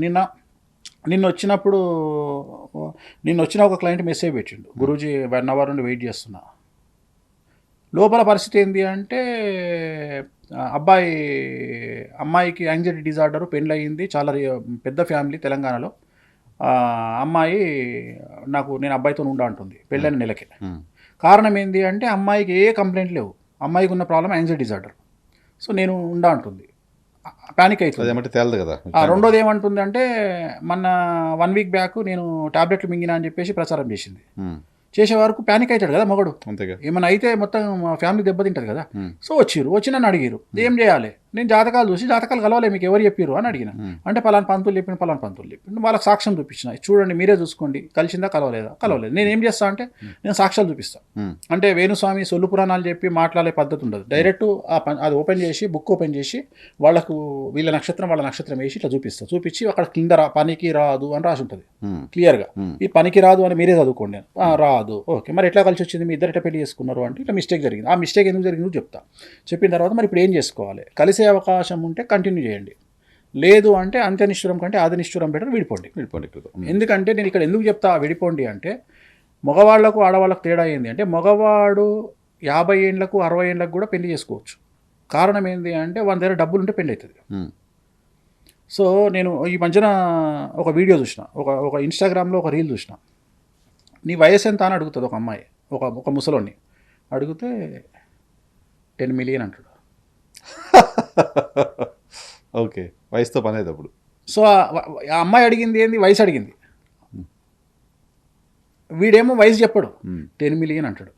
నిన్న నిన్న వచ్చినప్పుడు నిన్న వచ్చిన ఒక క్లయింట్ మెసేజ్ పెట్టిండు, గురూజీ 1 అవర్ నుండి వెయిట్ చేస్తున్నా. లోపల పరిస్థితి ఏంది అంటే అమ్మాయికి యాంగ్జైటీ డిజార్డర్, పెళ్ళయింది, చాలా పెద్ద ఫ్యామిలీ తెలంగాణలో. అమ్మాయి నేను అబ్బాయితో ఉండా అంటుంది పెళ్ళైన నెలకి. కారణం ఏంది అంటే అమ్మాయికి ఏ కంప్లైంట్ లేవు, అమ్మాయికి ఉన్న ప్రాబ్లం యాంగ్జైటీ డిజార్డర్. సో నేను ఉండా అంటుంది, పానిక్ అవుతుంది. తేలదు కదా. రెండోది ఏమంటుంది అంటే మొన్న 1 వీక్ బ్యాక్ నేను టాబ్లెట్లు మింగినా అని చెప్పేసి ప్రచారం చేసింది. చేసే వరకు ప్యానిక్ అవుతాడు కదా మగడు, ఏమన్నా అయితే మొత్తం ఫ్యామిలీ దెబ్బతింటది కదా. సో వచ్చి నన్ను అడిగిరు ఏం చేయాలి, నేను జాతకాలు చూసి జాతకాలు కలవాలి మీకు ఎవరు చెప్పారు అని అడిగిన. అంటే పలానా పంతులు చెప్పిండు, వాళ్ళకి సాక్ష్యం చూపించిన, చూడండి మీరే చూసుకోండి కలిసిందా కలవలేదు. నేను ఏం చేస్తా అంటే నేను సాక్ష్యాలు చూపిస్తాను. అంటే వేణుస్వామి సొల్లు పురాణాలు చెప్పి మాట్లాడే పద్ధతి ఉండదు, డైరెక్ట్ అది ఓపెన్ చేసి బుక్ ఓపెన్ చేసి వాళ్ళకు వీళ్ళ నక్షత్రం వాళ్ళ నక్షత్రం వేసి ఇట్లా చూపించి అక్కడ కింద పనికి రాదు అని రాసి ఉంటుంది క్లియర్గా. ఈ పనికి రాదు అని మీరే చదువుకోండి. రాదు, ఓకే, మరి ఎట్లా కలిసి వచ్చింది, మీ ఇద్దరు ఎట్లా పెళ్లి చేసుకున్నారు అంటే ఇట్లా మిస్టేక్ జరిగింది. ఆ మిస్టేక్ ఎందుకు జరిగిందో చెప్తా. చెప్పిన తర్వాత మరి ఇప్పుడు ఏం చేసుకోవాలి, కలిసే అవకాశం ఉంటే కంటిన్యూ చేయండి, లేదు అంటే అంత్యనిష్ఠురం కంటే ఆదినిష్ఠురం బెటర్, విడిపోండి. ఎందుకంటే నేను ఇక్కడ ఎందుకు చెప్తా విడిపోండి అంటే మగవాళ్లకు ఆడవాళ్ళకు తేడా ఏంది అంటే మగవాడు 50 ఏళ్ళకు 60 ఏళ్ళకు కూడా పెళ్లి చేసుకోవచ్చు. కారణం ఏంది అంటే వాళ్ళ దగ్గర డబ్బులు ఉంటే పెళ్లి అవుతుంది. సో నేను ఈ మధ్యన ఒక వీడియో చూసిన, ఒక ఇన్స్టాగ్రామ్లో ఒక రీల్ చూసిన. నీ వయసు ఎంత అని అడుగుతుంది ఒక అమ్మాయి, ఒక ముసలోని అడిగితే 10 మిలియన్ అంటాడు. ఓకే, వయసుతో పని అయితే అప్పుడు. సో ఆ అమ్మాయి అడిగింది ఏంది, వయసు అడిగింది. వీడేమో వయసు చెప్పాడు, 10 మిలియన్ అంటాడు.